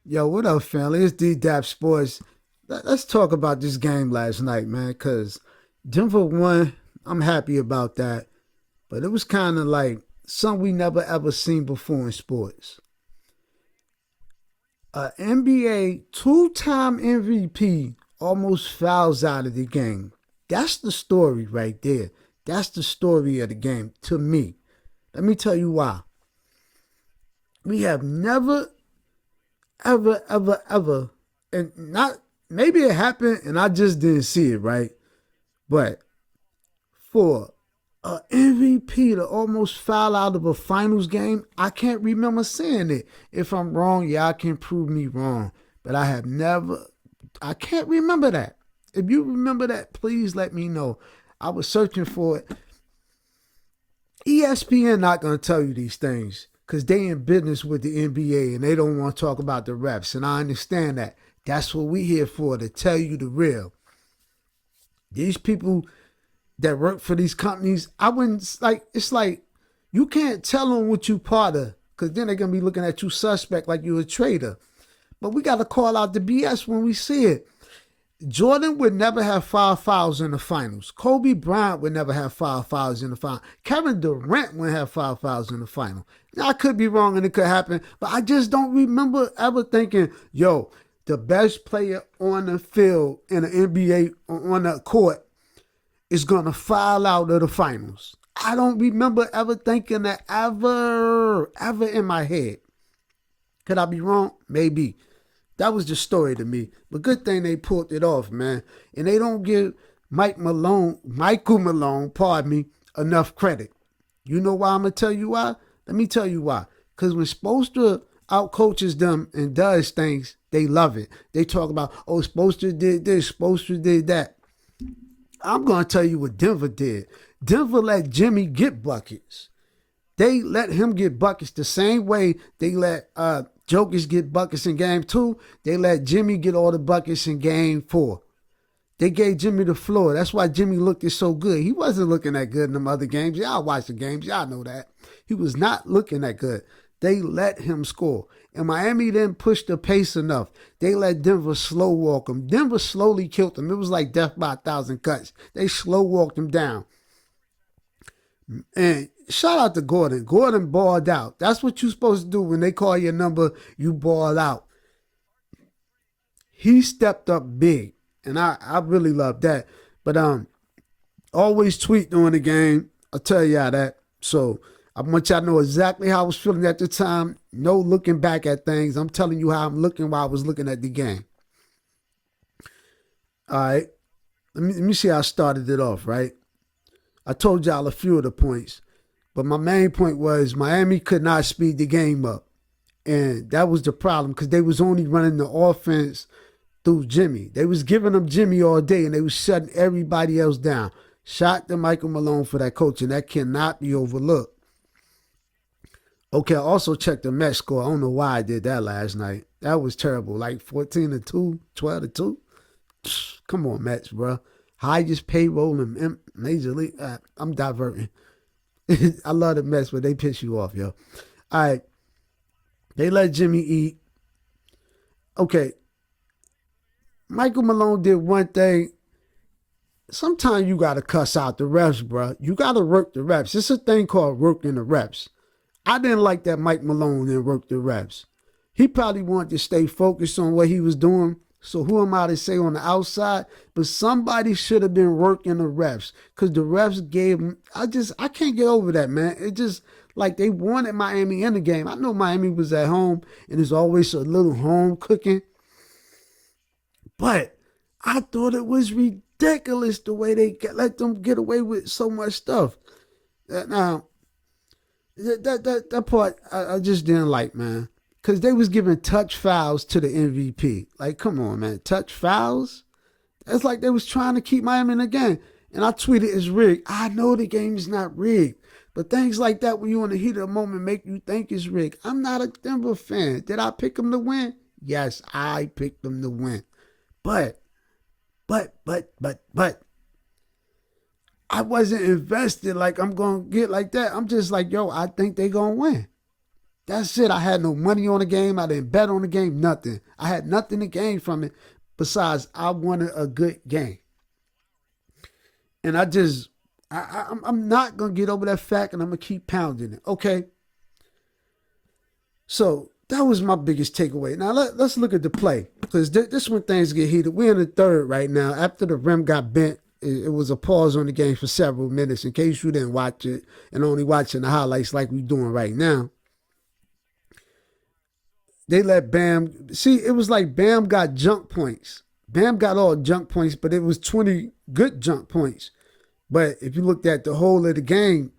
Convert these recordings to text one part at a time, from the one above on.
Yo, what up, family? It's D-Daps Sports. Let's talk about this game last night, man, because Denver won. I'm happy about that. But it was kind of like something we never ever seen before in sports. A NBA two-time MVP almost fouls out of the game. That's the story right there. That's the story of the game to me. Let me tell you why. We have never ever, and not maybe it happened and I just didn't see it, right? But for a MVP to almost foul out of a finals game, I can't remember seeing it. If I'm wrong, y'all can prove me wrong. But I can't remember that. If you remember that, please let me know. I was searching for it. ESPN not going to tell you these things because they in business with the NBA and they don't want to talk about the refs. And I understand that. That's what we here for, to tell you the real. These people that work for these companies, I wouldn't, like, it's like you can't tell them what you part of because then they're going to be looking at you suspect like you're a traitor. But we got to call out the BS when we see it. Jordan would never have 5 fouls in the finals. Kobe Bryant would never have 5 fouls in the final. Kevin Durant would have 5 fouls in the final. Now, I could be wrong and it could happen, but I just don't remember ever thinking, yo, the best player on the field in the NBA on the court is going to foul out of the finals. I don't remember ever thinking that ever in my head. Could I be wrong? Maybe. That was the story to me. But good thing they pulled it off, man. And they don't give Michael Malone, pardon me, enough credit. You know why I'm going to tell you why? Let me tell you why. Because when Spoelstra outcoaches them and does things, they love it. They talk about, oh, Spoelstra did this, Spoelstra did that. I'm going to tell you what Denver did. Denver let Jimmy get buckets. They let him get buckets the same way they let Jokic get buckets in game 2. They let Jimmy get all the buckets in game 4. They gave Jimmy the floor. That's why Jimmy looked so good. He wasn't looking that good in them other games. Y'all watch the games. Y'all know that. He was not looking that good. They let him score. And Miami didn't push the pace enough. They let Denver slow walk him. Denver slowly killed him. It was like death by 1,000 cuts. They slow walked him down. And shout out to Gordon. Gordon balled out. That's what you're supposed to do when they call your number. You ball out. He stepped up big, and I really love that. But always tweet during the game. I'll tell y'all that. So I want y'all to know exactly how I was feeling at the time. No looking back at things. I'm telling you how I'm looking while I was looking at the game. All right. Let me see how I started it off, right? I told y'all a few of the points, but my main point was Miami could not speed the game up. And that was the problem because they was only running the offense through Jimmy. They was giving them Jimmy all day and they was shutting everybody else down. Shout to Michael Malone for that coaching. That cannot be overlooked. Okay, I also checked the Mets score. I don't know why I did that last night. That was terrible. Like 14-2, 12-2. Come on, Mets, bro. Highest payroll in Major League. I'm diverting. I love the Mets, but they piss you off, yo. All right. They let Jimmy eat. Okay. Michael Malone did one thing. Sometimes you got to cuss out the refs, bro. You got to work the refs. It's a thing called working the refs. I didn't like that Mike Malone didn't work the refs. He probably wanted to stay focused on what he was doing. So who am I to say on the outside? But somebody should have been working the refs because the refs gave them. I can't get over that, man. It just like they wanted Miami in the game. I know Miami was at home and there's always a little home cooking. But I thought it was ridiculous the way they let them get away with so much stuff. Now, that part I just didn't like, man. Because they was giving touch fouls to the MVP. Like, come on, man. Touch fouls? It's like they was trying to keep Miami in the game. And I tweeted, it's rigged. I know the game is not rigged. But things like that when you're in the heat of the moment make you think it's rigged. I'm not a Denver fan. Did I pick them to win? Yes, I picked them to win. But, I wasn't invested like I'm going to get like that. I'm just like, yo, I think they going to win. That's it. I had no money on the game. I didn't bet on the game, nothing. I had nothing to gain from it besides I wanted a good game. And I'm not going to get over that fact, and I'm going to keep pounding it. Okay. So that was my biggest takeaway. Now let's look at the play, because this when things get heated. We're in the third right now. After the rim got bent, it was a pause on the game for several minutes. In case you didn't watch it and only watching the highlights like we're doing right now, they let Bam see. It was like Bam got junk points. Bam got all junk points, but it was 20 good junk points. But if you looked at the whole of the game,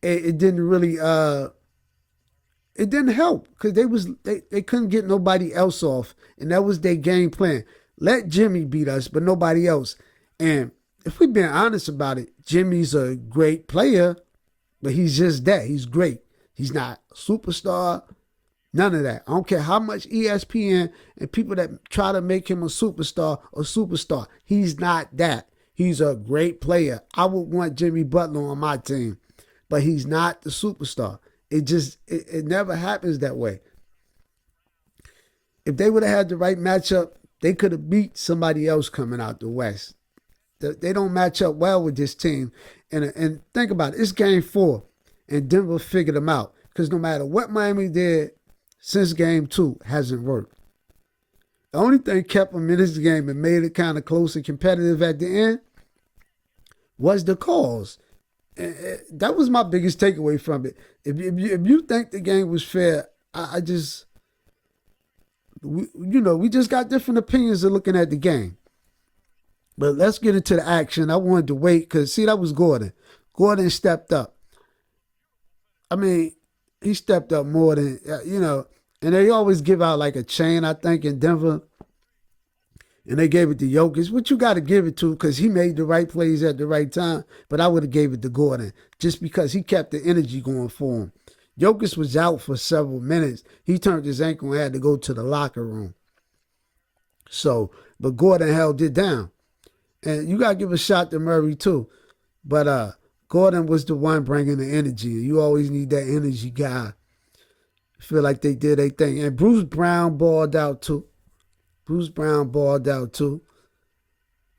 it didn't really it didn't help, because they couldn't get nobody else off, and that was their game plan. Let Jimmy beat us, but nobody else. And if we're being honest about it, Jimmy's a great player, but he's just that. He's great. He's not a superstar. None of that. I don't care how much ESPN and people that try to make him a superstar. He's not that. He's a great player. I would want Jimmy Butler on my team, but he's not the superstar. It never happens that way. If they would have had the right matchup, they could have beat somebody else coming out the West. They don't match up well with this team. And think about it. It's game 4, and Denver figured them out. Because no matter what Miami did since game 2, hasn't worked. The only thing kept them in this game and made it kind of close and competitive at the end was the calls. And that was my biggest takeaway from it. If you think the game was fair, we just got different opinions of looking at the game. But let's get into the action. I wanted to wait because, see, that was Gordon. Gordon stepped up. I mean, he stepped up more than, and they always give out like a chain, I think, in Denver. And they gave it to Jokic, which you got to give it to, because he made the right plays at the right time. But I would have gave it to Gordon just because he kept the energy going for him. Jokic was out for several minutes. He turned his ankle and had to go to the locker room. But Gordon held it down. And you got to give a shot to Murray too. But Gordon was the one bringing the energy. You always need that energy guy. I feel like they did their thing. And Bruce Brown balled out too.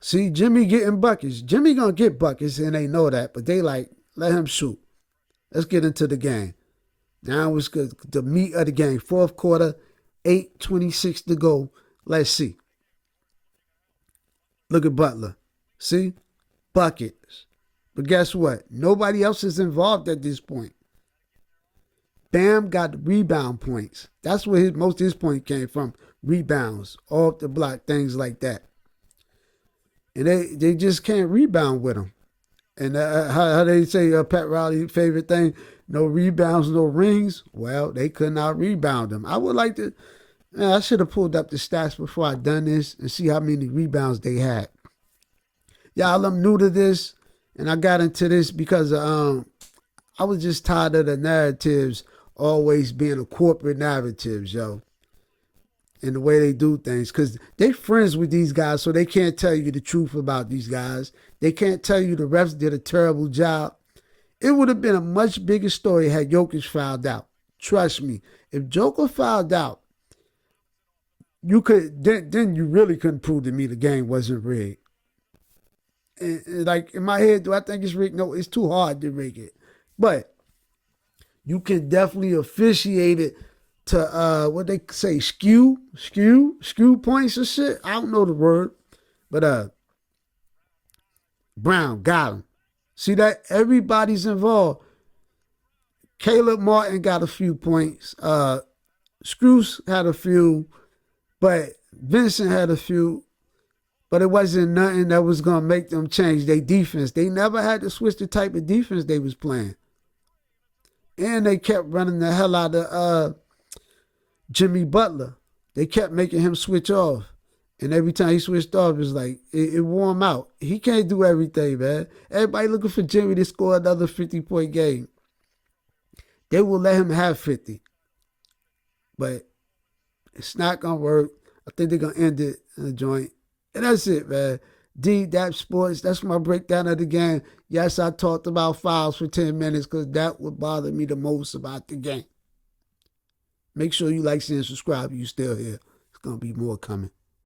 See, Jimmy getting buckets. Jimmy going to get buckets, and they know that. But they like, let him shoot. Let's get into the game. Now it's good. The meat of the game. Fourth quarter, 8:26 to go. Let's see. Look at Butler. See? Buckets. But guess what? Nobody else is involved at this point. Bam got rebound points. That's where most of his points came from. Rebounds, off the block, things like that. And they just can't rebound with him. And how they say Pat Riley's favorite thing, no rebounds, no rings. Well, they could not rebound them. I would like to, I should have pulled up the stats before I done this and see how many rebounds they had. Y'all, I'm new to this, and I got into this because I was just tired of the narratives always being a corporate narratives, yo. And the way they do things, because they friends with these guys, so they can't tell you the truth about these guys. They can't tell you the refs did a terrible job. It would have been a much bigger story had Jokic fouled out. Trust me. If Joker fouled out, you could then you really couldn't prove to me the game wasn't rigged. And like in my head, do I think it's rigged? No, it's too hard to rig it. But you can definitely officiate it to what they say, skew points or shit. I don't know the word, but Brown got him. See that? Everybody's involved. Caleb Martin got a few points. Screws had a few, but Vincent had a few. But it wasn't nothing that was gonna make them change their defense. They never had to switch the type of defense they was playing, and they kept running the hell out of Jimmy Butler. They kept making him switch off. And every time he switched off, it was like, it wore him out. He can't do everything, man. Everybody looking for Jimmy to score another 50-point game. They will let him have 50. But it's not going to work. I think they're going to end it in the joint. And that's it, man. Daps Sports, that's my breakdown of the game. Yes, I talked about fouls for 10 minutes because that would bother me the most about the game. Make sure you like, share, and subscribe if you're still here. It's going to be more coming.